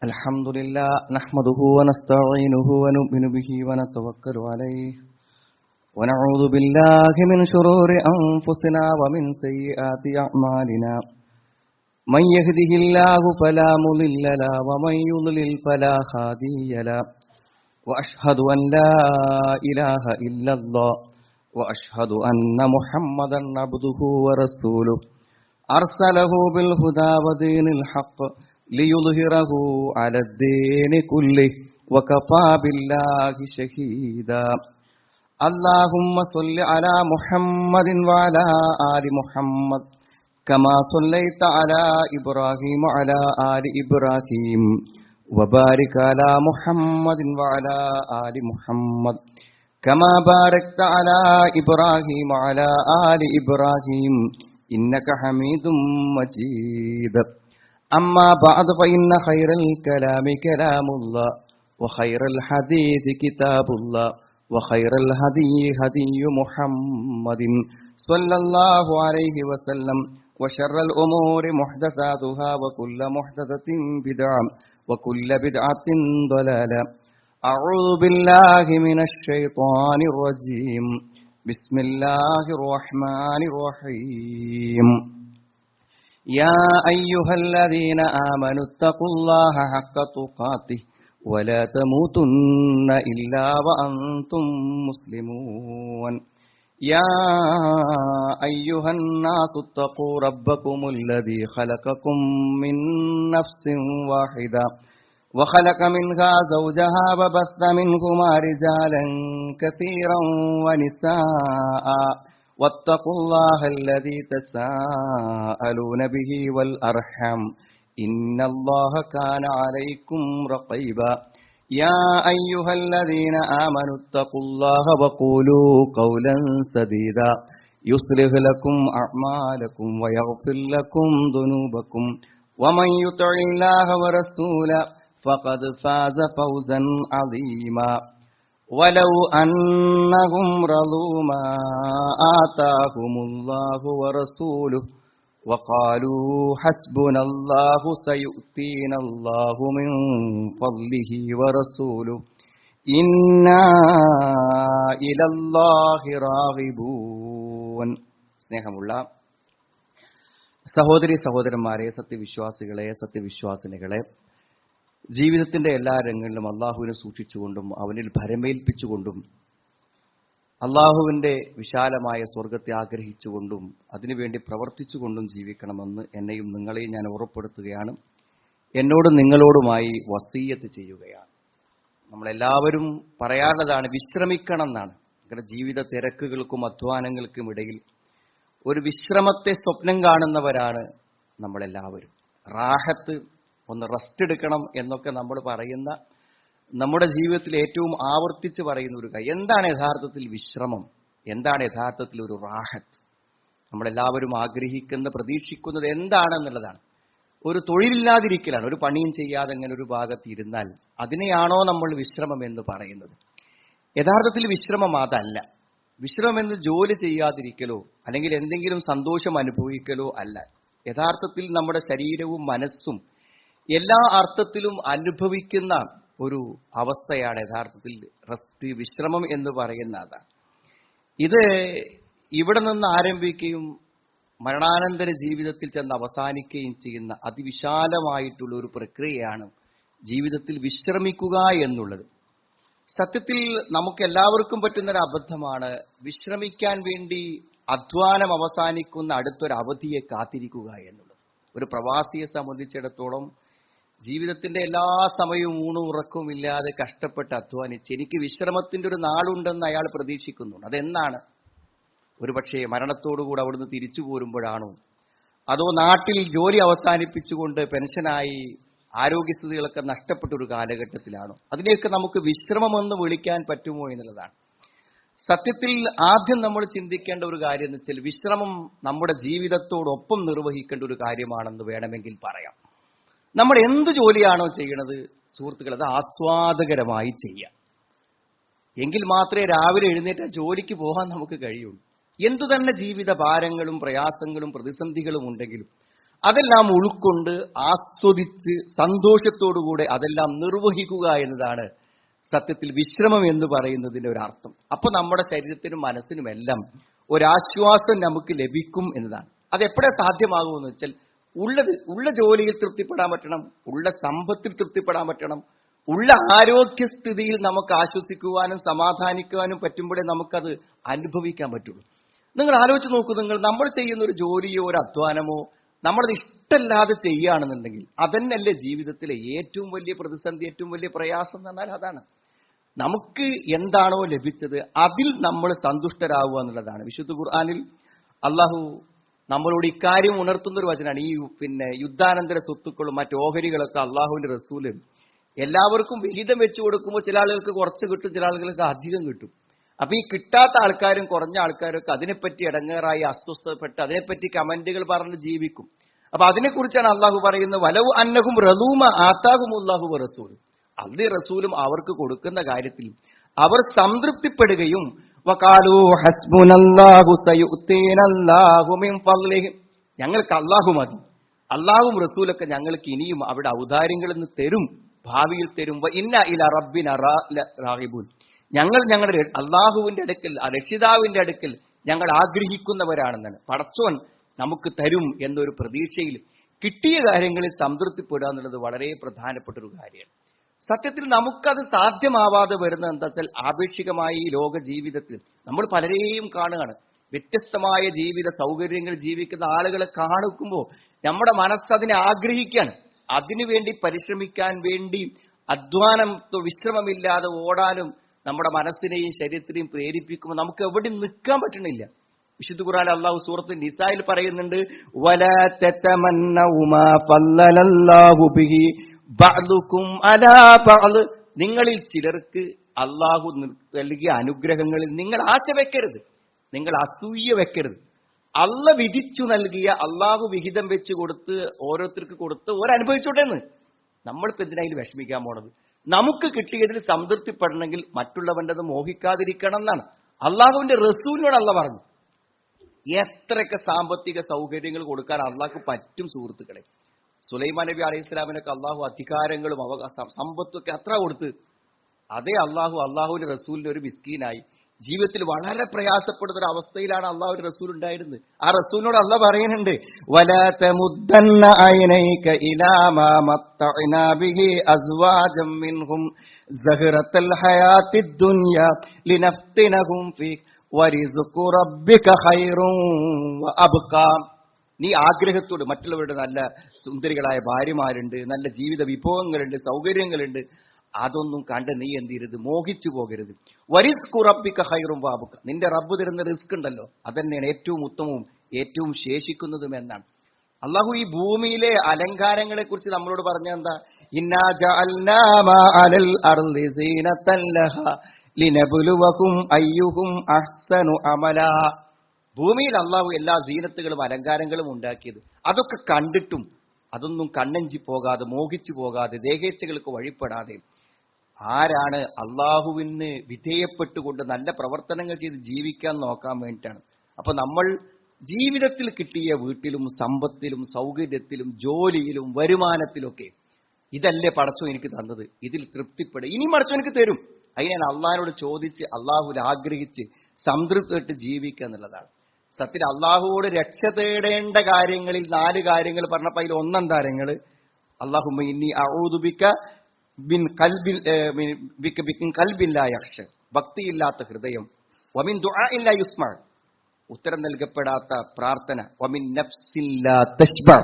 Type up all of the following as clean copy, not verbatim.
الحمد لله نحمده ونستعينه ونؤمن به ونتوكل عليه ونعوذ بالله من شرور أنفسنا ومن سيئات أعمالنا من يهده الله فلا مضل له ومن يضلل فلا هادي له وأشهد أن لا إله إلا الله وأشهد أن محمدا عبده ورسوله أرسله بالهدى ودين الحق ليظهره على الدين كله وكفى بالله شهيدا اللهم صل على محمد وعلى آل محمد كما صليت على إبراهيم وعلى آل إبراهيم وبارك على محمد وعلى آل محمد كما باركت على إبراهيم وعلى آل إبراهيم إنك حميد مجيد أما بعد فإن خير الكلام كلام الله وخير الحديث كتاب الله وخير الهدي هدي محمد صلى الله عليه وسلم وشر الأمور محدثاتها وكل محدثة بدعة وكل بدعة ضلالة أعوذ بالله من الشيطان الرجيم بسم الله الرحمن الرحيم يا أيها الذين آمنوا اتقوا الله حق تقاته ولا تموتن إلا وأنتم مسلمون يا أيها الناس اتقوا ربكم الذي خلقكم من نفس واحدة وخلق منها زوجها وبث منهما رجالا كثيرا ونساء واتقوا الله الذي تساءلون به والأرحم إن الله كان عليكم رقيبا يا أيها الذين آمنوا اتقوا الله وقولوا قولا سديدا يصلح لكم أعمالكم ويغفر لكم ذنوبكم ومن يطع الله ورسوله فقد فاز فوزا عظيما ولو أنهم رضوا ما آتاهم الله ورسوله وقالوا حسبنا الله سيؤتينا الله من فضله ورسوله إنا إلى الله راغبون സ്നേഹമുള്ള സഹോദരി സഹോദരന്മാരെ, സത്യവിശ്വാസികളെ, സത്യവിശ്വാസിനികളെ, ജീവിതത്തിന്റെ എല്ലാ രംഗങ്ങളിലും അള്ളാഹുവിനെ സൂക്ഷിച്ചുകൊണ്ടും അവനിൽ ഭരമേൽപ്പിച്ചുകൊണ്ടും അള്ളാഹുവിന്റെ വിശാലമായ സ്വർഗത്തെ ആഗ്രഹിച്ചുകൊണ്ടും അതിനുവേണ്ടി പ്രവർത്തിച്ചുകൊണ്ടും ജീവിക്കണമെന്ന് എന്നെയും നിങ്ങളെയും ഞാൻ ഓർമ്മപ്പെടുത്തുകയാണ്. എന്നോടും നിങ്ങളോടുമായി വസീയത്ത് ചെയ്യുകയാണ്. നമ്മളെല്ലാവരും പറയാറുള്ളതാണ്, വിശ്രമിക്കണം എന്നാണ്. അങ്ങനെ ജീവിത തിരക്കുകൾക്കും അധ്വാനങ്ങൾക്കും ഇടയിൽ ഒരു വിശ്രമത്തെ സ്വപ്നം കാണുന്നവരാണ് നമ്മളെല്ലാവരും. റാഹത്ത്, ഒന്ന് റെസ്റ്റ് എടുക്കണം എന്നൊക്കെ നമ്മൾ പറയുന്ന, നമ്മുടെ ജീവിതത്തിൽ ഏറ്റവും ആവർത്തിച്ച് പറയുന്ന ഒരു കാര്യം, എന്താണ് യഥാർത്ഥത്തിൽ വിശ്രമം, എന്താണ് യഥാർത്ഥത്തിൽ ഒരു റാഹത്ത്? നമ്മളെല്ലാവരും ആഗ്രഹിക്കുന്ന, പ്രതീക്ഷിക്കുന്നത് എന്താണെന്നുള്ളതാണ്. ഒരു തൊഴിലില്ലാതിരിക്കലാണ്, ഒരു പണിയും ചെയ്യാതെ അങ്ങനെ ഒരു ഭാഗത്ത് ഇരുന്നാൽ അതിനെയാണോ നമ്മൾ വിശ്രമം എന്ന് പറയുന്നത്? യഥാർത്ഥത്തിൽ വിശ്രമം അതല്ല. വിശ്രമം എന്ന് ജോലി ചെയ്യാതിരിക്കലോ അല്ലെങ്കിൽ എന്തെങ്കിലും സന്തോഷം അനുഭവിക്കലോ അല്ല. യഥാർത്ഥത്തിൽ നമ്മുടെ ശരീരവും മനസ്സും എല്ലാ അർത്ഥത്തിലും അനുഭവിക്കുന്ന ഒരു അവസ്ഥയാണ് യഥാർത്ഥത്തിൽ റെസ്റ്റ്, വിശ്രമം എന്ന് പറയുന്നത്. ഇത് ഇവിടെ നിന്ന് ആരംഭിക്കുകയും മരണാനന്തര ജീവിതത്തിൽ ചെന്ന് അവസാനിക്കുകയും ചെയ്യുന്ന അതിവിശാലമായിട്ടുള്ള ഒരു പ്രക്രിയയാണ് ജീവിതത്തിൽ വിശ്രമിക്കുക എന്നുള്ളത്. സത്യത്തിൽ നമുക്ക് എല്ലാവർക്കും പറ്റുന്നൊരു അബദ്ധമാണ് വിശ്രമിക്കാൻ വേണ്ടി അധ്വാനം അവസാനിക്കുന്ന അടുത്തൊരു അവധിയെ കാത്തിരിക്കുക എന്നുള്ളത്. ഒരു പ്രവാസിയെ സംബന്ധിച്ചിടത്തോളം ജീവിതത്തിന്റെ എല്ലാ സമയവും ഊണും ഉറക്കവും ഇല്ലാതെ കഷ്ടപ്പെട്ട് അധ്വാനിച്ച് എനിക്ക് വിശ്രമത്തിന്റെ ഒരു നാളുണ്ടെന്ന് അയാൾ പ്രതീക്ഷിക്കുന്നുണ്ട്. അതെന്നാണ്? ഒരുപക്ഷെ മരണത്തോടുകൂടി അവിടുന്ന് തിരിച്ചു പോരുമ്പോഴാണോ, അതോ നാട്ടിൽ ജോലി അവസാനിപ്പിച്ചുകൊണ്ട് പെൻഷനായി ആരോഗ്യസ്ഥിതികളൊക്കെ നഷ്ടപ്പെട്ട ഒരു കാലഘട്ടത്തിലാണോ? അതിനെയൊക്കെ നമുക്ക് വിശ്രമമെന്ന് വിളിക്കാൻ പറ്റുമോ എന്നുള്ളതാണ്. സത്യത്തിൽ ആദ്യം നമ്മൾ ചിന്തിക്കേണ്ട ഒരു കാര്യം എന്ന് വെച്ചാൽ, വിശ്രമം നമ്മുടെ ജീവിതത്തോടൊപ്പം നിർവഹിക്കേണ്ട ഒരു കാര്യമാണെന്ന് വേണമെങ്കിൽ പറയാം. നമ്മൾ എന്ത് ജോലിയാണോ ചെയ്യണത് സുഹൃത്തുക്കൾ, അത് ആസ്വാദകരമായി ചെയ്യാം. എങ്കിൽ മാത്രമേ രാവിലെ എഴുന്നേറ്റ ജോലിക്ക് പോകാൻ നമുക്ക് കഴിയുള്ളൂ. എന്തു തന്നെ ജീവിത ഭാരങ്ങളും പ്രയാസങ്ങളും പ്രതിസന്ധികളും ഉണ്ടെങ്കിലും അതെല്ലാം ഉൾക്കൊണ്ട് ആസ്വദിച്ച് സന്തോഷത്തോടുകൂടെ അതെല്ലാം നിർവഹിക്കുക എന്നതാണ് സത്യത്തിൽ വിശ്രമം എന്ന് പറയുന്നതിന്റെ ഒരു അർത്ഥം. അപ്പൊ നമ്മുടെ ശരീരത്തിനും മനസ്സിനുമെല്ലാം ഒരാശ്വാസം നമുക്ക് ലഭിക്കും എന്നതാണ്. അതെപ്പോഴാ സാധ്യമാകുമെന്ന് വെച്ചാൽ ഉള്ള ജോലിയിൽ തൃപ്തിപ്പെടാൻ പറ്റണം, ഉള്ള സമ്പത്തിൽ തൃപ്തിപ്പെടാൻ പറ്റണം, ഉള്ള ആരോഗ്യസ്ഥിതിയിൽ നമുക്ക് ആശ്വസിക്കുവാനും സമാധാനിക്കുവാനും പറ്റുമ്പോഴേ നമുക്കത് അനുഭവിക്കാൻ പറ്റുള്ളൂ. നിങ്ങൾ ആലോചിച്ച് നോക്കൂ, നമ്മൾ ചെയ്യുന്ന ഒരു ജോലിയോ ഒരു അധ്വാനമോ നമ്മളത് ഇഷ്ടമല്ലാതെ ചെയ്യുകയാണെന്നുണ്ടെങ്കിൽ അതന്നല്ലേ ജീവിതത്തിലെ ഏറ്റവും വലിയ പ്രതിസന്ധി, ഏറ്റവും വലിയ പ്രയാസം എന്ന് പറഞ്ഞാൽ അതാണ്. നമുക്ക് എന്താണോ ലഭിച്ചത് അതിൽ നമ്മൾ സന്തുഷ്ടരാകുക എന്നുള്ളതാണ്. വിശുദ്ധ ഖുർആനിൽ അള്ളാഹു നമ്മളോട് ഇക്കാര്യം ഉണർത്തുന്ന ഒരു വചനമാണ്. ഈ യുദ്ധാനന്തര സ്വത്തുക്കളും മറ്റു ഓഹരികളൊക്കെ അള്ളാഹുവിന്റെ റസൂല് എല്ലാവർക്കും വിഹിതം വെച്ചു കൊടുക്കുമ്പോൾ ചില ആളുകൾക്ക് കുറച്ച് കിട്ടും, ചില ആളുകൾക്ക് അധികം കിട്ടും. അപ്പൊ ഈ കിട്ടാത്ത ആൾക്കാരും കുറഞ്ഞ ആൾക്കാരൊക്കെ അതിനെപ്പറ്റി ഇടങ്ങേറായി അസ്വസ്ഥപ്പെട്ട് അതിനെപ്പറ്റി കമന്റുകൾ പറഞ്ഞ് ജീവിക്കും. അപ്പൊ അതിനെക്കുറിച്ചാണ് അള്ളാഹു പറയുന്നത്, വലവു അന്നഹും റലൂമ ആത്താഹുമുല്ലാഹു റസൂൽ. അത് റസൂലും അവർക്ക് കൊടുക്കുന്ന കാര്യത്തിൽ അവർ സംതൃപ്തിപ്പെടുകയും വഖാലൂ ഹസ്ബുനല്ലാഹു സയുതീനല്ലാഹു മിൻ ഫദ്ലിഹി, ഞങ്ങൾക്ക് അള്ളാഹു മതി, അള്ളാഹും റസൂലൊക്കെ ഞങ്ങൾക്ക് ഇനിയും അവിടെ ഔദാര്യങ്ങളിൽ നിന്ന് തരും, ഭാവിയിൽ തരും. ഇന്ന ഇല റബ്ബിന റാഗിബൂൻ, ഞങ്ങൾ ഞങ്ങളുടെ അള്ളാഹുവിന്റെ അടുക്കൽ, രക്ഷിതാവിന്റെ അടുക്കൽ ഞങ്ങൾ ആഗ്രഹിക്കുന്നവരാണെന്നാണ്. പടച്ചോൻ നമുക്ക് തരും എന്നൊരു പ്രതീക്ഷയിൽ കിട്ടിയ കാര്യങ്ങളിൽ സംതൃപ്തിപ്പെടുക എന്നുള്ളത് വളരെ പ്രധാനപ്പെട്ട ഒരു കാര്യമാണ്. സത്യത്തിൽ നമുക്കത് സാധ്യമാവാതെ വരുന്നത് എന്താ വെച്ചാൽ, ആപേക്ഷികമായി ഈ ലോക ജീവിതത്തിൽ നമ്മൾ പലരെയും കാണുകയാണ്. വ്യത്യസ്തമായ ജീവിത സൗകര്യങ്ങൾ ജീവിക്കുന്ന ആളുകളെ കാണിക്കുമ്പോൾ നമ്മുടെ മനസ്സതിനെ ആഗ്രഹിക്കാൻ, അതിനുവേണ്ടി പരിശ്രമിക്കാൻ വേണ്ടി അധ്വാനം വിശ്രമമില്ലാതെ ഓടാനും നമ്മുടെ മനസ്സിനെയും ശരീരത്തിനെയും പ്രേരിപ്പിക്കുമ്പോൾ നമുക്ക് എവിടെ നിൽക്കാൻ പറ്റണില്ല. വിശുദ്ധ ഖുർആനിൽ അല്ലാഹു സൂറത്ത് നിസായിൽ പറയുന്നുണ്ട്, വലാ തതമന്നൗ മാ ഫല്ലലല്ലാഹു ബിഹി ബഅദുകും അലാ ബഅദ്, നിങ്ങളിൽ ചിലർക്ക് അല്ലാഹു നൽകിയ അനുഗ്രഹങ്ങളിൽ നിങ്ങൾ ആശ വെക്കരുത്, നിങ്ങൾ അസൂയ വെക്കരുത്. അല്ല വിധിച്ചു നൽകിയ, അല്ലാഹു വിഹിതം വെച്ച് കൊടുത്ത് ഓരോരുത്തർക്ക് കൊടുത്ത് ഓരനുഭവിച്ചോട്ടെന്ന്. നമ്മളിപ്പോ എന്തിനായി വിഷമിക്കാൻ പോണത്? നമുക്ക് കിട്ടിയതിൽ സംതൃപ്തിപ്പെടണമെങ്കിൽ മറ്റുള്ളവൻ്റെത് മോഹിക്കാതിരിക്കണം എന്നാണ് അള്ളാഹുവിന്റെ റസൂലിനോട് അല്ല പറഞ്ഞു. എത്രയൊക്കെ സാമ്പത്തിക സൗകര്യങ്ങൾ കൊടുക്കാൻ അള്ളാഹ്ക്ക് പറ്റും സുഹൃത്തുക്കളെ. സുലൈമാൻ നബി അലൈഹി സ്വലാമിനൊക്കെ അള്ളാഹു അധികാരങ്ങളും സമ്പത്തും ഒക്കെ അത്ര കൊടുത്ത്, അതേ അള്ളാഹുവിന്റെ റസൂലിന്റെ ഒരു മിസ്കീനായി ജീവിതത്തിൽ വളരെ പ്രയാസപ്പെടുന്ന ഒരു അവസ്ഥയിലാണ് അള്ളാഹുവിന്റെ റസൂൽ ഉണ്ടായിരുന്നത്. ആ റസൂലിനോട് അള്ളാഹ് പറയുന്നുണ്ട്, വലാ തമുദ്ദന്ന ഐനൈക ഇലാ മാ മത്തഅനാ ബിഹി അസ്വാജം മിൻഹും സഹറത്തൽ ഹയാത്തിദ് ദുനിയ ലിനഫ്തിനഹും ഫീ വരിസ്ഖു റബ്ബിക ഖൈറുൻ വഅബ്ഖാ. നീ ആഗ്രഹത്തോട് മറ്റുള്ളവരുടെ നല്ല സുന്ദരികളായ ഭാര്യമാരുണ്ട്, നല്ല ജീവിത വിഭവങ്ങളുണ്ട്, സൗകര്യങ്ങളുണ്ട്, അതൊന്നും കണ്ട് നീ എന്ത് ചെയ്യരുത്, മോഹിച്ചു പോകരുത്. വരിസ്ഖു റബ്ബിക ഖൈറുൻ വഅബ്ഖാ, നിന്റെ റബ്ബ് തരുന്ന റിസ്ക് ഉണ്ടല്ലോ അതന്നെയാണ് ഏറ്റവും ഉത്തമവും ഏറ്റവും ശേഷിക്കുന്നതും എന്നാണ്. അള്ളാഹു ഈ ഭൂമിയിലെ അലങ്കാരങ്ങളെ കുറിച്ച് നമ്മളോട് പറഞ്ഞ എന്താ, ഇന്നാ ജഅൽനാ മാ അലൽ അർളി സീനത്തൻ ലഹാ ലിനബ്ലുവകും അയ്യുഹും അഹ്സനു അമലാ. ഭൂമിയിൽ അള്ളാഹു എല്ലാ സീനത്തുകളും അലങ്കാരങ്ങളും ഉണ്ടാക്കിയത്, അതൊക്കെ കണ്ടിട്ടും അതൊന്നും കണ്ണഞ്ചി പോകാതെ മോഹിച്ചു പോകാതെ ദേഹേച്ഛകൾക്ക് വഴിപ്പെടാതെ ആരാണ് അള്ളാഹുവിന് വിധേയപ്പെട്ടുകൊണ്ട് നല്ല പ്രവർത്തനങ്ങൾ ചെയ്ത് ജീവിക്കാൻ നോക്കാൻ വേണ്ടിയിട്ടാണ്. അപ്പൊ നമ്മൾ ജീവിതത്തിൽ കിട്ടിയ വീട്ടിലും സമ്പത്തിലും സൗകര്യത്തിലും ജോലിയിലും വരുമാനത്തിലൊക്കെ ഇതല്ലേ പടച്ചോ എനിക്ക് തന്നത്, ഇതിൽ തൃപ്തിപ്പെടുക, ഇനി പടച്ചോ എനിക്ക് തരും. അതിനാണ് അള്ളാഹിനോട് ചോദിച്ച് അള്ളാഹുവിൽ ആഗ്രഹിച്ച് സംതൃപ്തിപ്പെട്ട് ജീവിക്കുക എന്നുള്ളതാണ്. സത്യത്തിൽ അള്ളാഹുവോട് രക്ഷ തേടേണ്ട കാര്യങ്ങളിൽ 4 കാര്യങ്ങൾ പറഞ്ഞപ്പോൾ അതിൽ ഒന്നാം കാര്യങ്ങൾ അല്ലാഹുമ്മ ഇന്നി അഊദു ബിക മിൻ ഖൽബിൻ ലാ യഖ്ശ, ഭക്തിയില്ലാത്ത ഹൃദയം, വമിൻ ദുആഇൻ ലാ യുസ്മഅ, ഉത്തരം നൽകപ്പെടാത്ത പ്രാർത്ഥന, വമിൻ നഫ്സിൻ ലാ തശ്ബഅ,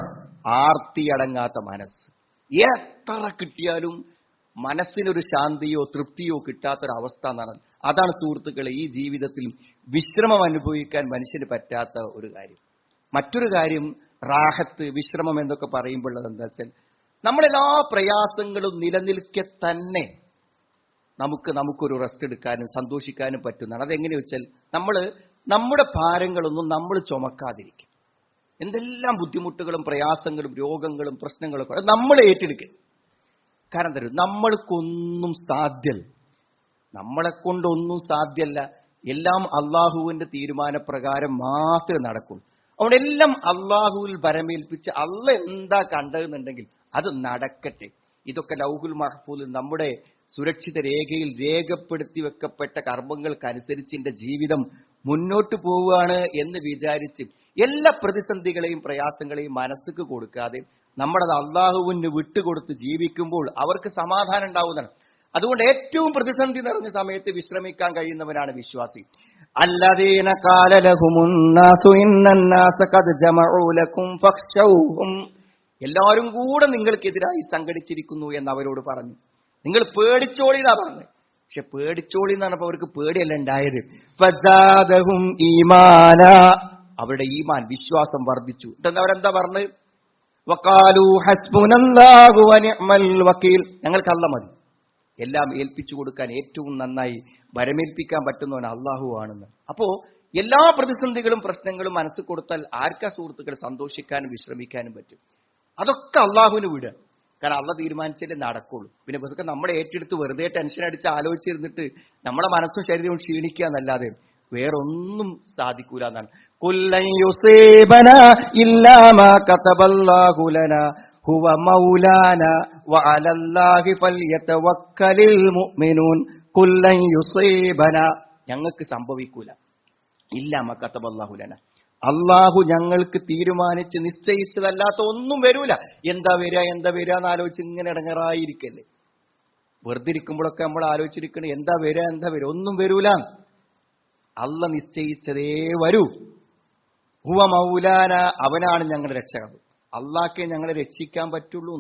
ആർത്തിയടങ്ങാത്ത മനസ്സ്. എത്ര കിട്ടിയാലും മനസ്സിനൊരു ശാന്തിയോ തൃപ്തിയോ കിട്ടാത്തൊരവസ്ഥ എന്നാണ്. അതാണ് സുഹൃത്തുക്കളെ ഈ ജീവിതത്തിൽ വിശ്രമം അനുഭവിക്കാൻ മനുഷ്യന് പറ്റാത്ത ഒരു കാര്യം. മറ്റൊരു കാര്യം റാഹത്ത്, വിശ്രമം എന്നൊക്കെ പറയുമ്പോൾ എന്താ വെച്ചാൽ, നമ്മളെല്ലാ പ്രയാസങ്ങളും നിലനിൽക്കെ തന്നെ നമുക്കൊരു റെസ്റ്റ് എടുക്കാനും സന്തോഷിക്കാനും പറ്റുന്നതാണ്. അതെങ്ങനെ വെച്ചാൽ, നമ്മുടെ ഭാരങ്ങളൊന്നും നമ്മൾ ചുമക്കാതിരിക്കും. എന്തെല്ലാം ബുദ്ധിമുട്ടുകളും പ്രയാസങ്ങളും രോഗങ്ങളും പ്രശ്നങ്ങളൊക്കെ നമ്മൾ ഏറ്റെടുക്കുക. കാരണം തരും, നമ്മൾക്കൊന്നും സാധ്യല്ല, നമ്മളെ കൊണ്ടൊന്നും സാധ്യല്ല, എല്ലാം അള്ളാഹുവിന്റെ തീരുമാനപ്രകാരം മാത്രമേ നടക്കുള്ളൂ. അവിടെ എല്ലാം അള്ളാഹുവിൽ ഭരമേൽപ്പിച്ച് അള്ള എന്താ കണ്ടതെന്നുണ്ടെങ്കിൽ അത് നടക്കട്ടെ. ഇതൊക്കെ ലൗഹുൽ മഹ്ഫൂലിൽ നമ്മുടെ സുരക്ഷിത രേഖയിൽ രേഖപ്പെടുത്തി വെക്കപ്പെട്ട കർമ്മങ്ങൾക്കനുസരിച്ച് എന്റെ ജീവിതം മുന്നോട്ട് പോവുകയാണ് എന്ന് വിചാരിച്ച് എല്ലാ പ്രതിസന്ധികളെയും പ്രയാസങ്ങളെയും മനസ്സിക്ക് കൊടുക്കാതെ നമ്മളത് അള്ളാഹുവിന് വിട്ടുകൊടുത്ത് ജീവിക്കുമ്പോൾ അവർക്ക് സമാധാനം ഉണ്ടാവുന്നതാണ്. അതുകൊണ്ട് ഏറ്റവും പ്രതിസന്ധി നിറഞ്ഞ സമയത്ത് വിശ്രമിക്കാൻ കഴിയുന്നവനാണ് വിശ്വാസി. അല്ലദീന ഖാല ലഹുമുന്നാസു ഇന്നന്നാസ ഖദ് ജമഉ ലക്കും ഫഖ്ശൗഹും. എല്ലാവരും കൂടെ നിങ്ങൾക്കെതിരായി സംഘടിച്ചിരിക്കുന്നു എന്ന് അവരോട് പറഞ്ഞു. നിങ്ങൾ പേടിച്ചോളി എന്നാ പറഞ്ഞത്. പക്ഷെ പേടിച്ചോളി എന്ന് പറഞ്ഞപ്പോ അവർക്ക് പേടിയല്ല ഉണ്ടായത്. ഫസാദഹും ഈമാന, അവരുടെ ഈമാൻ വിശ്വാസം വർദ്ധിച്ചു. എന്നിട്ട് അവരെന്താ പറഞ്ഞത്? വഖാലു ഹസ്ബുനല്ലാഹു വനിഅമൽ വകീൽ. ഞങ്ങൾക്ക് അല്ലാഹ് മതി, എല്ലാം ഏൽപ്പിച്ചു കൊടുക്കാൻ ഏറ്റവും നന്നായി വരമേൽപ്പിക്കാൻ പറ്റുന്നവൻ അള്ളാഹു ആണെന്ന്. അപ്പോ എല്ലാ പ്രതിസന്ധികളും പ്രശ്നങ്ങളും മനസ്സിൽ കൊടുത്താൽ ആർക്കാ സുഹൃത്തുക്കൾ സന്തോഷിക്കാനും വിശ്രമിക്കാനും പറ്റും? അതൊക്കെ അള്ളാഹുവിന് വിടുക. കാരണം അള്ളാഹ് തീരുമാനിച്ചാലേ നടക്കുള്ളൂ. പിന്നെ ഇതൊക്കെ നമ്മളെ ഏറ്റെടുത്ത് വെറുതെ ടെൻഷൻ അടിച്ച് ആലോചിച്ചിരുന്നിട്ട് നമ്മളെ മനസ്സും ശരീരവും ക്ഷീണിക്കുക എന്നല്ലാതെ വേറൊന്നും സാധിക്കൂല എന്നാണ്. കുല്ലൻ യുസീബനാ ഇല്ലാ മാ കതബല്ലാഹു ലനാ ഹുവ മൗലാന വഅലല്ലാഹി ഫൽയതവക്കലിൽ മുഅ്മിനൂൻ. കുല്ലൻ യുസീബന, ഞങ്ങൾക്ക് സംഭവിക്കൂല, ഇല്ലാ മാ കതബല്ലാഹു ലനാ, അള്ളാഹു ഞങ്ങൾക്ക് തീരുമാനിച്ച് നിശ്ചയിച്ചതല്ലാത്ത ഒന്നും വരൂല. എന്താ വരിക എന്ന് ആലോചിച്ച് ഇങ്ങനെ ഇടങ്ങറായിരിക്കല്ലേ. വെറുതെ ഇരിക്കുമ്പോഴൊക്കെ നമ്മൾ ആലോചിച്ചിരിക്കണേ എന്താ വരിക, ഒന്നും വരൂല. അള്ളാഹ് നിശ്ചയിച്ചതേ വരൂ. ഹുവ മൗലാന, അവനാണ് ഞങ്ങളുടെ രക്ഷകൻ. അള്ളാഹ്ക്കേ ഞങ്ങളെ രക്ഷിക്കാൻ പറ്റുള്ളൂ.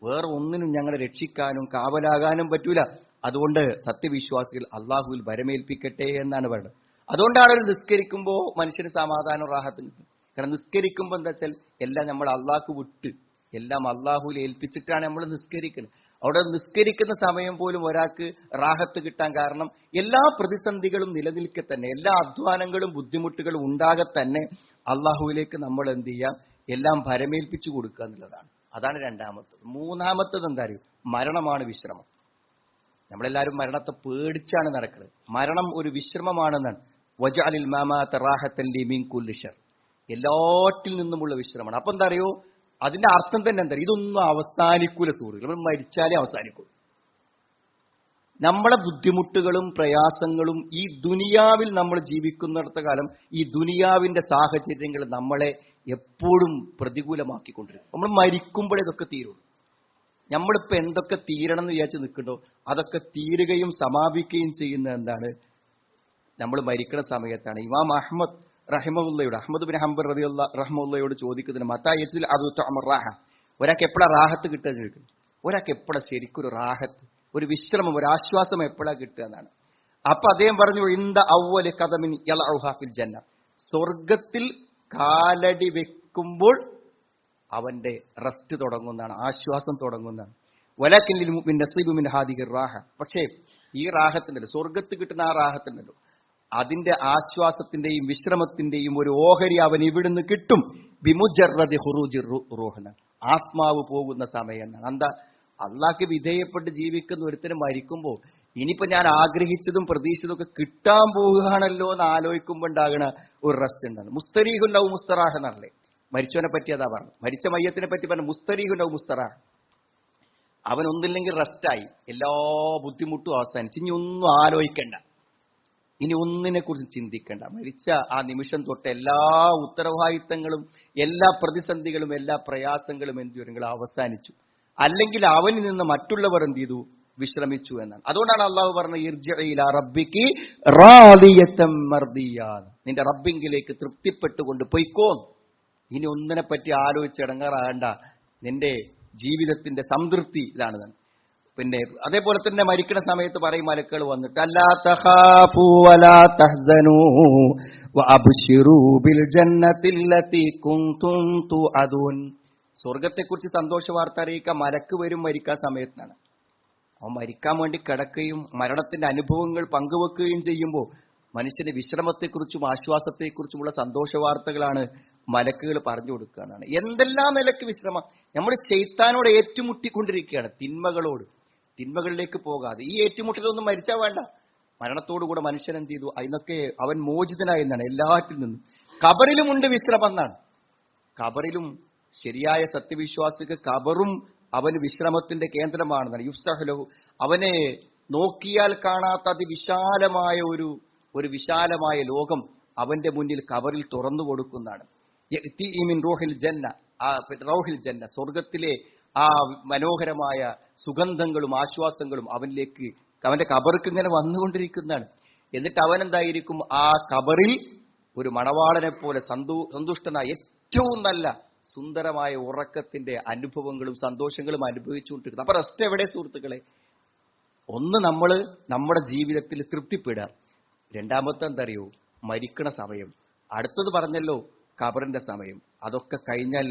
വേറെ ഒന്നിനും ഞങ്ങളെ രക്ഷിക്കാനും കാവലാകാനും പറ്റൂല. അതുകൊണ്ട് സത്യവിശ്വാസികൾ അള്ളാഹുവിൽ ഭരമേൽപ്പിക്കട്ടെ എന്നാണ് പറയുന്നത്. അതുകൊണ്ടാണ് ഒരു നിസ്കരിക്കുമ്പോൾ മനുഷ്യന് സമാധാനം റാഹത്ത് കിട്ടും. കാരണം നിസ്കരിക്കുമ്പോൾ എന്താ വെച്ചാൽ എല്ലാം നമ്മൾ അള്ളാഹ്ക്ക് വിട്ട് എല്ലാം അള്ളാഹുവിൽ ഏൽപ്പിച്ചിട്ടാണ് നമ്മൾ നിസ്കരിക്കുന്നത്. അവിടെ നിസ്കരിക്കുന്ന സമയം പോലും ഒരാൾക്ക് റാഹത്ത് കിട്ടാൻ കാരണം എല്ലാ പ്രതിസന്ധികളും നിലനിൽക്കെ തന്നെ, എല്ലാ അധ്വാനങ്ങളും ബുദ്ധിമുട്ടുകളും ഉണ്ടാകെ തന്നെ അള്ളാഹുവിലേക്ക് നമ്മൾ എന്ത് ചെയ്യാം, എല്ലാം ഭരമേൽപ്പിച്ചു കൊടുക്കുക എന്നുള്ളതാണ്. അതാണ് രണ്ടാമത്തത്. മൂന്നാമത്തത് എന്താ അറിയും? മരണമാണ് വിശ്രമം. നമ്മളെല്ലാവരും മരണത്തെ പേടിച്ചാണ് നടക്കുന്നത്. മരണം ഒരു വിശ്രമമാണെന്നാണ്. വജഅലിൽ മമാത റാഹത്തൻ ലി മിൻ കുല്ലി ശർ, എല്ലാറ്റിൽ നിന്നുമുള്ള വിശ്രമമാണ്. അപ്പൊ എന്താ അറിയോ, അതിന്റെ അർത്ഥം തന്നെ എന്താ, ഇതൊന്നും അവസാനിക്കൂല സുഹൃത്തുക്കൾ. നമ്മൾ മരിച്ചാലേ അവസാനിക്കൂ. നമ്മളെ ബുദ്ധിമുട്ടുകളും പ്രയാസങ്ങളും ഈ ദുനിയാവിൽ നമ്മൾ ജീവിക്കുന്നിടത്ത കാലം ഈ ദുനിയാവിന്റെ സാഹചര്യങ്ങൾ നമ്മളെ എപ്പോഴും പ്രതികൂലമാക്കിക്കൊണ്ടിരിക്കും. നമ്മൾ മരിക്കുമ്പോഴേ ഇതൊക്കെ തീരുള്ളൂ. നമ്മളിപ്പോ എന്തൊക്കെ തീരണം എന്ന് വിചാരിച്ച് നിൽക്കണ്ടോ അതൊക്കെ തീരുകയും സമാപിക്കുകയും ചെയ്യുന്ന എന്താണ്, നമ്മൾ മരിക്കുന്ന സമയത്താണ്. ഇമാം അഹ്മദ് റഹിമഹുല്ലയോട്, അഹ്മദ് ബിൻ ഹംബൽ റഹിമഹുല്ലയോട് ചോദിക്കുന്നതിന് മത്തായത്തിൽ റാഹ, ഒരാൾക്ക് എപ്പോഴാ റാഹത്ത് കിട്ടുക ചോദിക്കുന്നു. ഒരാൾക്ക് എപ്പോഴാ ശരിക്കൊരു റാഹത്ത്, ഒരു വിശ്രമം, ഒരു ആശ്വാസം എപ്പോഴാ കിട്ടുക എന്നാണ്. അപ്പൊ അദ്ദേഹം പറഞ്ഞു, ഇന്ദ അവ്വലി ഖദമിൻ യലഉഹാ ഫിൽ ജന്ന, സ്വർഗത്തിൽ കാലടി വെക്കുമ്പോൾ അവന്റെ റെസ്റ്റ് തുടങ്ങുന്നതാണ്, ആശ്വാസം തുടങ്ങുന്നതാണ്. വലകിൻ ലിൽ മുഅ്മിൻ നസീബു മിൻ ഹാദിഹിർ റാഹ, പക്ഷേ ഈ റാഹത്തുണ്ടല്ലോ, സ്വർഗത്ത് കിട്ടുന്ന ആ റാഹത്തുണ്ടല്ലോ, അതിന്റെ ആശ്വാസത്തിന്റെയും വിശ്രമത്തിന്റെയും ഒരു ഓഹരി അവൻ ഇവിടുന്ന് കിട്ടും. ബിമുജറദി ഖുറൂജി റൂഹ്, ആത്മാവ് പോകുന്ന സമയം എന്നാണ്. എന്താ, അള്ളാഹ്ക്ക് വിധേയപ്പെട്ട് ജീവിക്കുന്ന ഒരുത്തന് മരിക്കുമ്പോ ഇനിയിപ്പോ ഞാൻ ആഗ്രഹിച്ചതും പ്രതീക്ഷിച്ചതും ഒക്കെ കിട്ടാൻ പോവുകയാണല്ലോ എന്ന് ആലോചിക്കുമ്പോ ഉണ്ടാകണ ഒരു റെസ്റ്റ് ഉണ്ടാണ്. മുസ്തരീഹുൻ ലൗ മുസ്തറാഹ് എന്നല്ലേ മരിച്ചവനെ പറ്റി അതാ പറഞ്ഞു. മരിച്ച മയ്യത്തിനെ പറ്റി പറഞ്ഞു മുസ്തരീഹുൻ ലൗ മുസ്തറാഹ്. അവൻ ഒന്നില്ലെങ്കിൽ റെസ്റ്റായി, എല്ലാ ബുദ്ധിമുട്ടും അവസാനിച്ച്, ഇനി ഒന്നും ആലോചിക്കണ്ട, ഇനി ഒന്നിനെ കുറിച്ച് ചിന്തിക്കണ്ട. മരിച്ച ആ നിമിഷം തൊട്ട് എല്ലാ ഉത്തരവാദിത്തങ്ങളും എല്ലാ പ്രതിസന്ധികളും എല്ലാ പ്രയാസങ്ങളും എന്തുവരെങ്കിൽ അവസാനിച്ചു. അല്ലെങ്കിൽ അവനിൽ നിന്ന് മറ്റുള്ളവർ എന്ത് ചെയ്തു, വിശ്രമിച്ചു എന്നാണ്. അതുകൊണ്ടാണ് അള്ളാഹു പറഞ്ഞത് ഇർജിഇ ഇലാ റബ്ബികി റാദിയതൻ മർദിയ, നിന്റെ റബ്ബിങ്കിലേക്ക് തൃപ്തിപ്പെട്ടുകൊണ്ട് പൊയ്ക്കോ. ഇനി ഒന്നിനെ പറ്റി ആലോചിച്ച് ഇടങ്ങാറാകണ്ട, നിന്റെ ജീവിതത്തിന്റെ സംതൃപ്തി ഇതാണ്. പിന്നെ അതേപോലെ തന്നെ മരിക്കുന്ന സമയത്ത് പറയും മലക്കുകൾ വന്നിട്ട്, അല്ലാ തഖാഫു വലാ തഹ്സനൂ വഅബ്ശിറൂ ബിൽ ജന്നത്തില്ലതി കുൻതും തുഅദൂൻ. സ്വർഗത്തെക്കുറിച്ച് സന്തോഷ വാർത്ത അറിയിക്കാൻ മലക്ക് വരും മരിക്കാൻ സമയത്താണ്. അവൻ മരിക്കാൻ വേണ്ടി കിടക്കുകയും മരണത്തിന്റെ അനുഭവങ്ങൾ പങ്കുവെക്കുകയും ചെയ്യുമ്പോൾ മനുഷ്യന്റെ വിശ്രമത്തെക്കുറിച്ചും ആശ്വാസത്തെക്കുറിച്ചുമുള്ള സന്തോഷ വാർത്തകളാണ് മലക്കുകൾ പറഞ്ഞു കൊടുക്കുക എന്നാണ്. എന്തെല്ലാം നിലക്ക് വിശ്രമം. നമ്മൾ ശൈത്താനോട് ഏറ്റുമുട്ടിക്കൊണ്ടിരിക്കുകയാണ്, തിന്മകളിലേക്ക് പോകാതെ. ഈ ഏറ്റുമുട്ടലൊന്നും മരിച്ചാൽ വേണ്ട. മരണത്തോടുകൂടെ മനുഷ്യൻ എന്ത് ചെയ്തു, അതിനൊക്കെ അവൻ മോചിതനായി എന്നാണ് എല്ലാറ്റിൽ നിന്നും. ഖബറിലുമുണ്ട് വിശ്രമം എന്നാണ്. ഖബറിലും ശരിയായ സത്യവിശ്വാസിക്ക് ഖബറും അവന് വിശ്രമത്തിന്റെ കേന്ദ്രമാണെന്നാണ്. യുഫ്സഹു, അവനെ നോക്കിയാൽ കാണാത്ത അതിവിശാലമായ ഒരു വിശാലമായ ലോകം അവന്റെ മുന്നിൽ ഖബറിൽ തുറന്നു കൊടുക്കുന്നതാണ്. റൂഹിൽ ജന്ന, റൗഹിൽ ജന്ന, സ്വർഗത്തിലെ ആ മനോഹരമായ സുഗന്ധങ്ങളും ആശ്വാസങ്ങളും അവനിലേക്ക്, അവന്റെ ഖബർക്ക് ഇങ്ങനെ വന്നുകൊണ്ടിരിക്കുന്നതാണ്. എന്നിട്ട് അവൻ എന്തായിരിക്കും? ആ ഖബറിൽ ഒരു മണവാളനെ പോലെ സന്തുഷ്ടനായ ഏറ്റവും നല്ല സുന്ദരമായ ഉറക്കത്തിന്റെ അനുഭവങ്ങളും സന്തോഷങ്ങളും അനുഭവിച്ചുകൊണ്ടിരിക്കുന്നത്. അപ്പൊ റെസ്റ്റ് എവിടെ സുഹൃത്തുക്കളെ? ഒന്ന് നമ്മുടെ ജീവിതത്തിൽ തൃപ്തിപ്പെടുക. രണ്ടാമത്തെ എന്തറിയോ? മരിക്കണ സമയം. അടുത്തത് പറഞ്ഞല്ലോ ഖബറിന്റെ സമയം. അതൊക്കെ കഴിഞ്ഞാൽ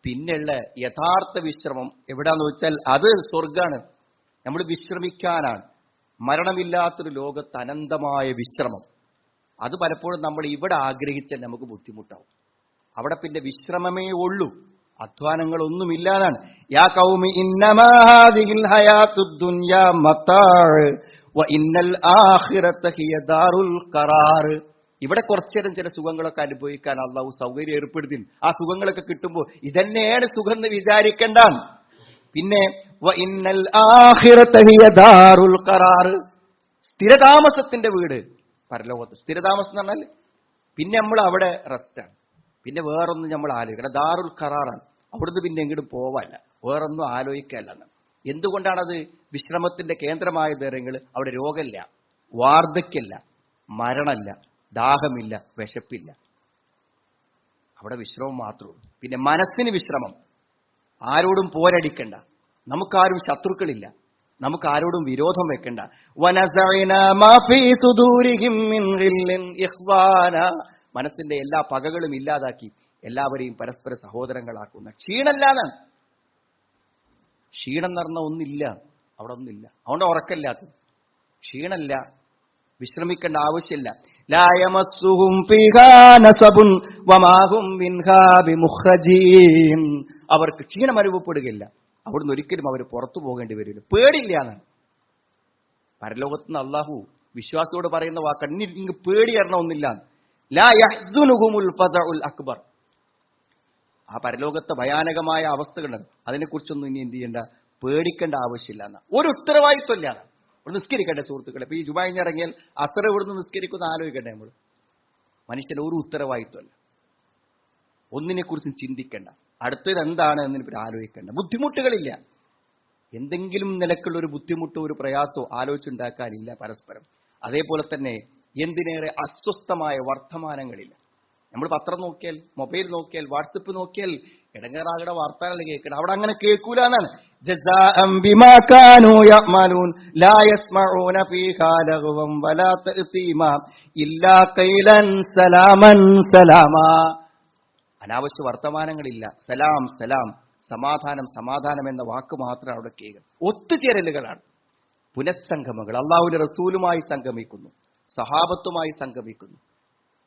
പിന്നെയുള്ള യഥാർത്ഥ വിശ്രമം എവിടാന്ന് വെച്ചാൽ അത് സ്വർഗാണ്. നമ്മൾ വിശ്രമിക്കാനാണ്. മരണമില്ലാത്തൊരു ലോകത്ത് അനന്തമായ വിശ്രമം. അത് പലപ്പോഴും നമ്മൾ ഇവിടെ ആഗ്രഹിച്ചാൽ നമുക്ക് ബുദ്ധിമുട്ടാവും. അവിടെ പിന്നെ വിശ്രമമേ ഉള്ളൂ, അധ്വാനങ്ങളൊന്നുമില്ലാതാണ്. യാ ഖൗമി ഇന്നമാ ഹാദിഹിൽ ഹയാത്തുദ് ദുനിയാ മതാഅ് വ ഇന്നൽ ആഖിറത ഹിയ ദാറുൽ ഖറാർ. ഇവിടെ കുറച്ചേരം ചില സുഖങ്ങളൊക്കെ അനുഭവിക്കാൻ അള്ളാഹു സൗകര്യം ഏർപ്പെടുത്തി. ആ സുഖങ്ങളൊക്കെ കിട്ടുമ്പോൾ ഇതന്നെയാണ് സുഖം എന്ന് വിചാരിക്കേണ്ടാണ്. പിന്നെ വ ഇന്നൽ ആഖിറത ഹിയ ദാറുൽ ഖറാർ, സ്ഥിരതാമസത്തിന്റെ വീട് പരലോകത്ത്. സ്ഥിരതാമസം എന്ന് പറഞ്ഞാൽ പിന്നെ നമ്മൾ അവിടെ റെസ്റ്റാണ്. പിന്നെ വേറൊന്നും നമ്മൾ ആലോചിക്കണം. ദാറുൽ ഖറാറാണ്. അവിടുന്ന് പിന്നെ എങ്ങോട്ടും പോവാല്ല, വേറൊന്നും ആലോചിക്കല്ല. എന്തുകൊണ്ടാണത് വിശ്രമത്തിന്റെ കേന്ദ്രമായ നേരങ്ങൾ? അവിടെ രോഗമില്ല, വാർദ്ധക്യമില്ല, മരണമില്ല, ദാഹമില്ല, വിശപ്പില്ല. അവിടെ വിശ്രമം മാത്രമേ ഉള്ളൂ. പിന്നെ മനസ്സിന് വിശ്രമം. ആരോടും പോരടിക്കണ്ട, നമുക്കാരും ശത്രുക്കളില്ല, നമുക്ക് ആരോടും വിരോധം വെക്കണ്ട. മനസ്സിന്റെ എല്ലാ പകകളും ഇല്ലാതാക്കി എല്ലാവരെയും പരസ്പര സഹോദരങ്ങളാക്കുന്ന ക്ഷീണല്ലാതാണ്. ക്ഷീണം എന്ന് പറഞ്ഞ ഒന്നില്ല, അവിടെ ഒന്നില്ല. അതുകൊണ്ട് ഉറക്കമില്ലാത്ത ക്ഷീണല്ല, വിശ്രമിക്കേണ്ട ആവശ്യമില്ല. അവർക്ക് ക്ഷീണം അനുഭവപ്പെടുകയില്ല. അവിടുന്ന് ഒരിക്കലും അവർ പുറത്തു പോകേണ്ടി വരില്ല. പേടില്ല എന്നാണ്. പരലോകത്തുനിന്ന് അള്ളാഹു വിശ്വാസത്തോട് പറയുന്ന വാക്കാണ്, ഇനി പേടി അറിഞ്ഞ ഒന്നില്ല. ലാ യഹ്സുനുഹുമുൽ ഫസഉൽ അക്ബർ. ആ പരലോകത്തെ ഭയാനകമായ അവസ്ഥകളുണ്ട്, അതിനെക്കുറിച്ചൊന്നും ഇനി എന്ത് ചെയ്യേണ്ട, പേടിക്കേണ്ട ആവശ്യമില്ല എന്ന ഒരു ഉത്തരവാദിത്വമില്ല. ഇവിടെ നിസ്കരിക്കട്ടെ സുഹൃത്തുക്കളെ. ഇപ്പൊ ഈ ജുമാ കഴിഞ്ഞിറങ്ങിയാൽ അസർ ഇവിടുന്ന് നിസ്കരിക്കുന്ന ആലോചിക്കട്ടെ. നമ്മൾ മനുഷ്യന് ഒരു ഉത്തരവാദിത്വമല്ല, ഒന്നിനെക്കുറിച്ചും ചിന്തിക്കേണ്ട, അടുത്തത് എന്താണ് എന്നതിനെ ആലോചിക്കേണ്ട, ബുദ്ധിമുട്ടുകളില്ല. എന്തെങ്കിലും നിലക്കുള്ള ഒരു ബുദ്ധിമുട്ടോ ഒരു പ്രയാസമോ ആലോചിച്ചുണ്ടാക്കാനില്ല പരസ്പരം. അതേപോലെ തന്നെ എന്തിനേറെ അസ്വസ്ഥമായ വർത്തമാനങ്ങളില്ല. നമ്മൾ പത്രം നോക്കിയാൽ, മൊബൈൽ നോക്കിയാൽ, വാട്സപ്പ് നോക്കിയാൽ ഇടങ്ങേറാകട വാർത്തകളെ കേൾക്കണം. അവിടെ അങ്ങനെ കേൾക്കൂല എന്നാണ്. ജസാഅം ബിമാ കാനൂ യഅമലൂൻ ലാ യസ്മഊന ഫീഹാ ലഗ്വൻ വലാ തഅതീമാ ഇല്ലാ ഖൈലൻ സലാമൻ സലാമാ. അനാവശ്യ വർത്തമാനങ്ങളില്ല. സലാം സലാം, സമാധാനം സമാധാനം എന്ന വാക്ക് മാത്രം അവിടെ കേൾക്കുക. ഒത്തുചേരലുകളാണ്, പുനഃസംഗമങ്ങൾ. അള്ളാഹുവിന്റെ റസൂലുമായി സംഗമിക്കുന്നു, സഹാബത്തുമായി സംഗമിക്കുന്നു.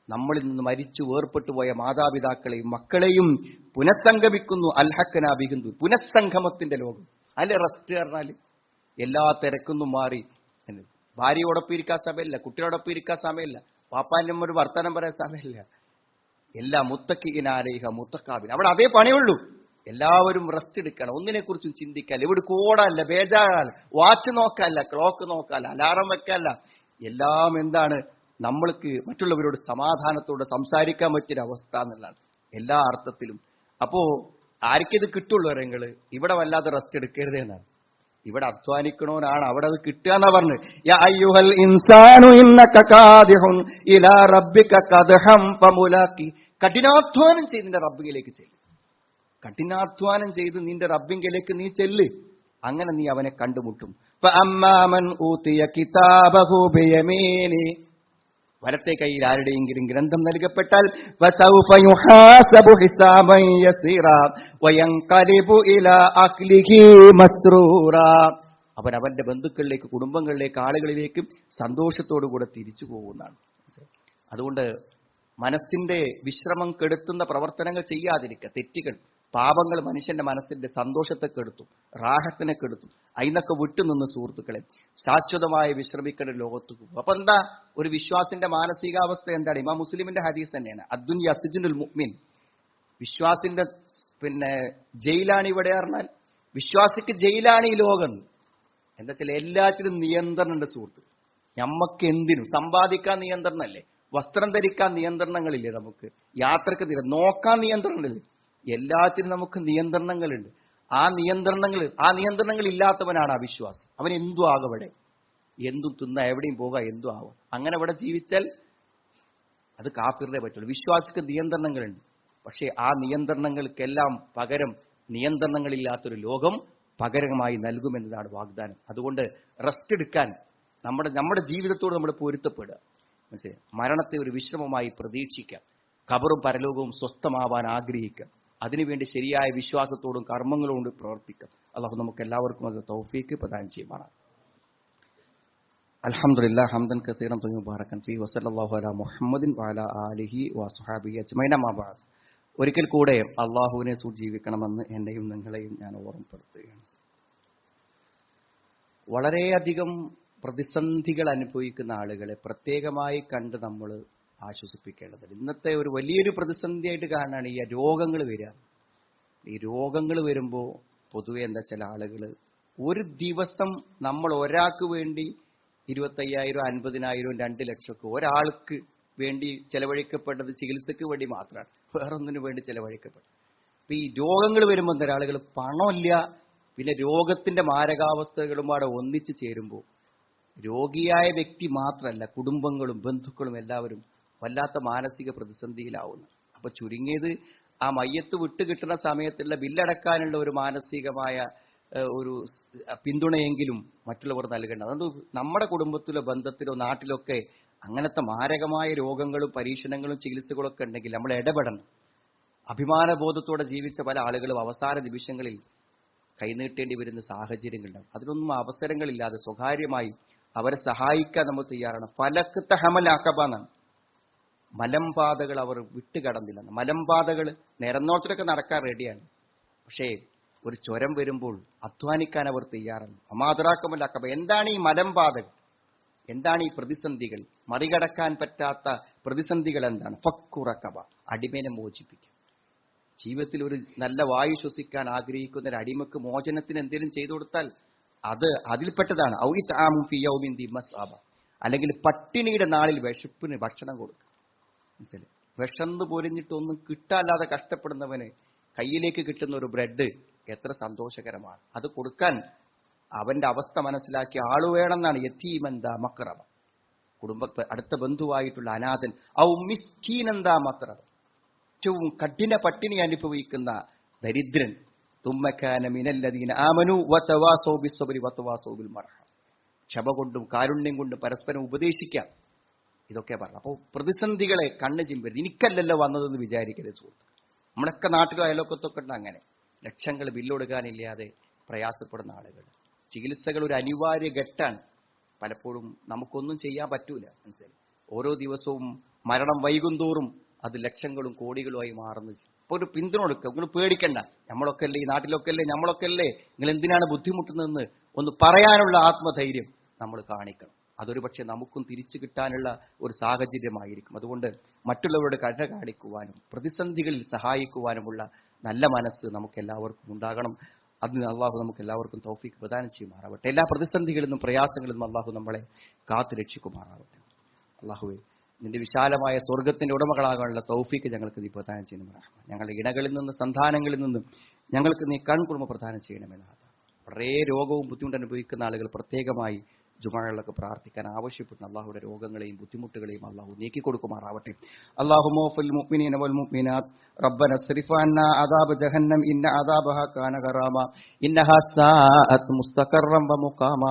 നമ്മളിൽ നിന്ന് മരിച്ചു വേർപ്പെട്ടു പോയ മാതാപിതാക്കളെയും മക്കളെയും പുനഃസംഗമിക്കുന്നു. അൽഹഖ്നാ ബിഹിന്ദു, പുനഃസംഗമത്തിന്റെ ലോകം. അല്ലെ റെസ്റ്റ് പറഞ്ഞാൽ എല്ലാ തിരക്കൊന്നും മാറി. ഭാര്യയോടൊപ്പം ഇരിക്കാൻ സമയമില്ല, കുട്ടിയോടൊപ്പം ഇരിക്കാൻ സമയമില്ല, പാപ്പാൻ്റെ ഒരു വർത്തമാനം പറയാൻ സമയമില്ല. എല്ലാ മുത്തക്കിനാലേഹ മുത്തക്കാബിൻ, അവിടെ അതേ പണിയുള്ളൂ. എല്ലാവരും റെസ്റ്റ് എടുക്കണം, ഒന്നിനെക്കുറിച്ചും ചിന്തിക്കാല്ല, ഇവിടെ കോടല്ല, ബേജാറല്ല, വാച്ച് നോക്കാല്ല, ക്ലോക്ക് നോക്കാല്ല, അലാറം വെക്കല്ല. എല്ലാം എന്താണ്? നമ്മൾക്ക് മറ്റുള്ളവരോട് സമാധാനത്തോടെ സംസാരിക്കാൻ പറ്റിയൊരവസ്ഥ എന്നുള്ളതാണ് എല്ലാ അർത്ഥത്തിലും. അപ്പോ ആർക്കിത് കിട്ടുള്ളൂ? നിങ്ങള് ഇവിടെ വല്ലാതെ റെസ്റ്റ് എടുക്കരുത് എന്നാണ്. ഇവിടെ അധ്വാനിക്കണോനാണ് അവിടെ അത് കിട്ടുക എന്നാ പറഞ്ഞു. യാ അയ്യുഹൽ ഇൻസാനു ഇന്നക കാദിഹുൻ ഇലാ റബ്ബിക കദ്ഹം ഫമുലാഖി. കഠിനാധ്വാനം ചെയ്ത് നിന്റെ റബ്ബിലേക്ക് ചെല്ല്. കഠിനാധ്വാനം ചെയ്ത് നിന്റെ റബ്ബിങ്കിലേക്ക് നീ ചെല്ല്. അങ്ങനെ നീ അവനെ കണ്ടുമുട്ടും. ഫഅമ്മാ മൻ ഊതിയ കിതാബഹു ബിയമീനി, വലത്തെ കൈയിൽ ആരുടെയെങ്കിലും ഗ്രന്ഥം നൽകപ്പെട്ടാൽ ഫസൗഫ യുഹാസബു ഹിസാബൻ യസീറ വയൻഖലിബു ഇലാ അഹ്ലിഹി മസ്റൂറ. അവൻ അവന്റെ ബന്ധുക്കളിലേക്ക്, കുടുംബങ്ങളിലേക്ക്, ആളുകളിലേക്ക് സന്തോഷത്തോടു കൂടെ തിരിച്ചു പോകുന്നതാണ്. അതുകൊണ്ട് മനസ്സിന്റെ വിശ്രമം കെടുത്തുന്ന പ്രവർത്തനങ്ങൾ ചെയ്യാതിരിക്കുക. തെറ്റുകൾ, പാപങ്ങൾ മനുഷ്യന്റെ മനസ്സിന്റെ സന്തോഷത്തെ കെടുത്തും, റാഹത്തിനെ കെടുത്തും. അതിനൊക്കെ വിട്ടുനിന്ന് സുഹൃത്തുക്കളെ ശാശ്വതമായി വിശ്രമിക്കേണ്ട ലോകത്ത് പോകും. അപ്പൊ എന്താ ഒരു വിശ്വാസിന്റെ മാനസികാവസ്ഥ എന്താണ്? ഇമാം മുസ്ലിമിന്റെ ഹദീസ് തന്നെയാണ്, അദ്ദുനിയ സിജ്നുൽ മുഅ്മിൻ. വിശ്വാസിന്റെ ജയിലാണ് ഇവിടെ പറഞ്ഞാൽ, വിശ്വാസിക്ക് ജയിലാണ് ഈ ലോകം. എന്താ വെച്ചാൽ എല്ലാത്തിനും നിയന്ത്രണമുണ്ട് സുഹൃത്ത്. നമ്മക്ക് എന്തിനും സമ്പാദിക്കാൻ നിയന്ത്രണമല്ലേ, വസ്ത്രം ധരിക്കാൻ നിയന്ത്രണങ്ങളില്ലേ, നമുക്ക് യാത്രക്ക് നോക്കാൻ നിയന്ത്രണങ്ങളില്ലേ, എല്ലാത്തിനും നമുക്ക് നിയന്ത്രണങ്ങളുണ്ട്. ആ നിയന്ത്രണങ്ങൾ ഇല്ലാത്തവനാണ് അവിശ്വാസി. അവൻ എന്തും ആകവിടെ, എന്തും തിന്ന, എവിടെയും പോകാം, എന്തും ആവാം. അങ്ങനെ ഇവിടെ ജീവിച്ചാൽ അത് കാഫിറിനെ പറ്റുള്ളൂ. വിശ്വാസിക്ക് നിയന്ത്രണങ്ങളുണ്ട്, പക്ഷേ ആ നിയന്ത്രണങ്ങൾക്കെല്ലാം പകരം നിയന്ത്രണങ്ങളില്ലാത്തൊരു ലോകം പകരമായി നൽകുമെന്നതാണ് വാഗ്ദാനം. അതുകൊണ്ട് റെസ്റ്റ് എടുക്കാൻ, നമ്മുടെ ജീവിതത്തോട് നമ്മൾ പൊരുത്തപ്പെടുക, മനസ്സിലായി, മരണത്തെ ഒരു വിശ്രമമായി പ്രതീക്ഷിക്കാം, ഖബറും പരലോകവും സ്വസ്ഥമാവാൻ ആഗ്രഹിക്കാം, അതിനുവേണ്ടി ശരിയായ വിശ്വാസത്തോടും കർമ്മങ്ങളോടും പ്രവർത്തിക്കാം. അല്ലാഹു നമുക്ക് എല്ലാവർക്കും അത് തൗഫീക്ക് പ്രദാനം ചെയ്യുമാണ്. അൽഹംദുലില്ലാഹ് ഹംദൻ കസീറൻ തയ്യിബൻ മുബാറകൻ ഫീഹി വസല്ലല്ലാഹു അലാ മുഹമ്മദിൻ വഅലാ ആലിഹി വസ്വഹാബിഹി അജ്മഈൻ. അമ്മാ ബഅദ്. ഒരിക്കൽ കൂടെ അള്ളാഹുവിനെ ജീവിക്കണമെന്ന് എന്നെയും നിങ്ങളെയും ഞാൻ ഓർമ്മപ്പെടുത്തുകയാണ്. വളരെയധികം പ്രതിസന്ധികൾ അനുഭവിക്കുന്ന ആളുകളെ പ്രത്യേകമായി കണ്ട് നമ്മൾ ആശ്വസിപ്പിക്കേണ്ടതുണ്ട്. ഇന്നത്തെ ഒരു വലിയൊരു പ്രതിസന്ധിയായിട്ട് കാണാണ് ഈ രോഗങ്ങൾ വരിക. ഈ രോഗങ്ങൾ വരുമ്പോൾ പൊതുവെ എന്താ, ചില ആളുകൾ ഒരു ദിവസം നമ്മൾ ഒരാൾക്ക് വേണ്ടി 25,000, 50,000, 2 ലക്ഷമൊക്കെ ഒരാൾക്ക് വേണ്ടി ചെലവഴിക്കപ്പെട്ടത് ചികിത്സയ്ക്ക് വേണ്ടി മാത്രമാണ്, വേറൊന്നിനു വേണ്ടി ചെലവഴിക്കപ്പെട്ടത്. അപ്പൊ ഈ രോഗങ്ങൾ വരുമ്പോൾ എന്താ, ആളുകൾ പണമില്ല, പിന്നെ രോഗത്തിന്റെ മാരകാവസ്ഥകളും അവിടെ ഒന്നിച്ചു ചേരുമ്പോൾ രോഗിയായ വ്യക്തി മാത്രമല്ല, കുടുംബങ്ങളും ബന്ധുക്കളും എല്ലാവരും വല്ലാത്ത മാനസിക പ്രതിസന്ധിയിലാവുന്നു. അപ്പൊ ചുരുങ്ങിയത് ആ മയ്യത്ത് വിട്ടുകിട്ടുന്ന സമയത്തുള്ള ബില്ലടക്കാനുള്ള ഒരു മാനസികമായ ഒരു പിന്തുണയെങ്കിലും മറ്റുള്ളവർ നൽകേണ്ട. അതുകൊണ്ട് നമ്മുടെ കുടുംബത്തിലോ ബന്ധത്തിലോ നാട്ടിലൊക്കെ അങ്ങനത്തെ മാരകമായ രോഗങ്ങളും പരീക്ഷണങ്ങളും ചികിത്സകളൊക്കെ ഉണ്ടെങ്കിൽ നമ്മൾ ഇടപെടണം. അഭിമാനബോധത്തോടെ ജീവിച്ച പല ആളുകളും അവസാന നിമിഷങ്ങളിൽ കൈനീട്ടേണ്ടി വരുന്ന സാഹചര്യങ്ങളുണ്ടാവും. അതിനൊന്നും അവസരങ്ങളില്ലാതെ സ്വകാര്യമായി അവരെ സഹായിക്കാൻ നമ്മൾ തയ്യാറാണ്. ഫലക്കത്ത ഹമലാക്കബാന്നാണ്, മലമ്പാതകൾ അവർ വിട്ടുകടന്നില്ല. മലമ്പാതകൾ നിരന്നോട്ടത്തിലൊക്കെ നടക്കാൻ റെഡിയാണ്, പക്ഷേ ഒരു ചുരം വരുമ്പോൾ അധ്വാനിക്കാൻ അവർ തയ്യാറാണ്. അമാതറാക്കമല്ലാക്കബ. എന്താണ് ഈ മലമ്പാതകൾ, എന്താണ് ഈ പ്രതിസന്ധികൾ, മറികടക്കാൻ പറ്റാത്ത പ്രതിസന്ധികൾ എന്താണ്? ഫക്കുറക്കബ, അടിമേനെ മോചിപ്പിക്കുക. ജീവിതത്തിൽ ഒരു നല്ല വായു ശ്വസിക്കാൻ ആഗ്രഹിക്കുന്ന ഒരു അടിമക്ക് മോചനത്തിന് എന്തെങ്കിലും ചെയ്തു കൊടുത്താൽ അത് അതിൽപ്പെട്ടതാണ്. അല്ലെങ്കിൽ പട്ടിണിയുടെ നാളിൽ വിശപ്പിന് ഭക്ഷണം കൊടുക്കുക. മനസ്സിലായി, വിശന്ന് പൊരിഞ്ഞിട്ടൊന്നും കിട്ടാല്ലാതെ കഷ്ടപ്പെടുന്നവന് കയ്യിലേക്ക് കിട്ടുന്ന ഒരു ബ്രെഡ് എത്ര സന്തോഷകരമാണ്. അത് കൊടുക്കാൻ അവന്റെ അവസ്ഥ മനസ്സിലാക്കിയ ആള് വേണമെന്നാണ്. യതീമന്താ മക്റബ, അടുത്ത ബന്ധുവായിട്ടുള്ള അനാഥൻ. ഔ മിസ്കീനന്താ മക്റബ, ഏറ്റവും കഠിന പട്ടിണി അനുഭവിക്കുന്ന ദരിദ്രൻ. തുമ്മകാന മിനല്ലദീന ആമനു വതവാസൗ ബിസ്സബ്രി വതവാസൗ ബിൽ മർഹം. ക്ഷമ കൊണ്ടും കാരുണ്യം കൊണ്ടും പരസ്പരം ഉപദേശിക്കാം. ഇതൊക്കെ പറഞ്ഞു. അപ്പോൾ പ്രതിസന്ധികളെ കണ്ണ് ചിമ്പരുത്. എനിക്കല്ലല്ലോ വന്നതെന്ന് വിചാരിക്കരുത് സുഹൃത്ത്. നമ്മളൊക്കെ നാട്ടിലോ അയലോക്കത്തൊക്കെ ഉണ്ട് അങ്ങനെ ലക്ഷങ്ങൾ ബില്ലൊടുക്കാനില്ലാതെ പ്രയാസപ്പെടുന്ന ആളുകൾ. ചികിത്സകൾ ഒരു അനിവാര്യ ഘട്ടാണ്. പലപ്പോഴും നമുക്കൊന്നും ചെയ്യാൻ പറ്റൂല, മനസ്സിലായി. ഓരോ ദിവസവും മരണം വൈകുന്തോറും അത് ലക്ഷങ്ങളും കോടികളുമായി മാറുന്നത്. അപ്പൊ ഒരു പിന്തുണ കൊടുക്കുക. നിങ്ങൾ പേടിക്കണ്ട, നമ്മളൊക്കെ അല്ലേ, ഈ നാട്ടിലൊക്കെ അല്ലേ, നമ്മളൊക്കെ അല്ലേ, നിങ്ങൾ എന്തിനാണ് ബുദ്ധിമുട്ടുന്നതെന്ന് ഒന്ന് പറയാനുള്ള ആത്മധൈര്യം നമ്മൾ കാണിക്കണം. അതൊരു പക്ഷെ നമുക്കും തിരിച്ചു കിട്ടാനുള്ള ഒരു സാഹചര്യമായിരിക്കും. അതുകൊണ്ട് മറ്റുള്ളവരുടെ കരുണ കാണിക്കുവാനും പ്രതിസന്ധികളിൽ സഹായിക്കുവാനുമുള്ള നല്ല മനസ്സ് നമുക്ക് എല്ലാവർക്കും ഉണ്ടാകണം. അതിന് അള്ളാഹു നമുക്ക് എല്ലാവർക്കും തൗഫീഖ് പ്രദാനം ചെയ്യുമാറാവട്ടെ. എല്ലാ പ്രതിസന്ധികളിൽ നിന്നും പ്രയാസങ്ങളിൽ നിന്നും അള്ളാഹു നമ്മളെ കാത്തു രക്ഷിക്കുമാറാവട്ടെ. അള്ളാഹുവേ, നിന്റെ വിശാലമായ സ്വർഗത്തിന്റെ ഉടമകളാകാനുള്ള തൗഫീഖ് ഞങ്ങൾക്ക് നീ പ്രദാനം ചെയ്യണമെന്ന്. ഞങ്ങളുടെ ഇണകളിൽ നിന്ന് സന്താനങ്ങളിൽ നിന്നും ഞങ്ങൾക്ക് നീ കൺകുളിർമ പ്രദാനം ചെയ്യണമെന്നാണ്. വളരെ രോഗവും ബുദ്ധിമുട്ട് അനുഭവിക്കുന്ന ആളുകൾ പ്രത്യേകമായി ജുമാകളിലൊക്കെ പ്രാർത്ഥിക്കാൻ ആവശ്യപ്പെടുന്ന അള്ളാഹുയുടെ രോഗങ്ങളെയും ബുദ്ധിമുട്ടുകളെയും അള്ളാഹു നീക്കി കൊടുക്കുമാറാവട്ടെ. അല്ലാഹുമ്മ ഫിൽ മുഅ്മിനീന വൽ മുഅ്മിനാത്ത് റബ്ബന സ്രിഫ് അന്നാ അദാബ ജഹന്നം ഇന്ന അദാബഹാ കാന ഗറാമ ഇന്നഹാ സാഅത് മുസ്തഖറൻ വ മുഖാമ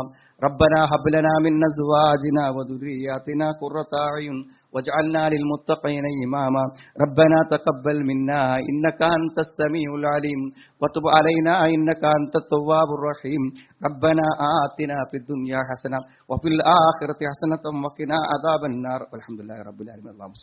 റബ്ബനാ ഹബ് ലനാ മിൻ അസ്വാജിനാ വ ദുർരിയ്യാതിനാ ഖുർറത അയുൻ വജ്അൽനാ ലിൽ മുത്തഖീന ഇമാമ റബ്ബനാ തഖബ്ബൽ മിന്നാ ഇന്നക അൻതസ് സമീഉൽ അലീം വതുബ് അലൈനാ ഇന്നക അൻതത് തവ്വാബുർ റഹീം റബ്ബനാ ആതിനാ ഫിദ് ദുനിയാ ഹസന വഫിൽ ആഖിറതി ഹസനതൻ വഖിനാ അദാബൻ നാർ വൽഹംദുലില്ലാഹി റബ്ബിൽ ആലമീൻ.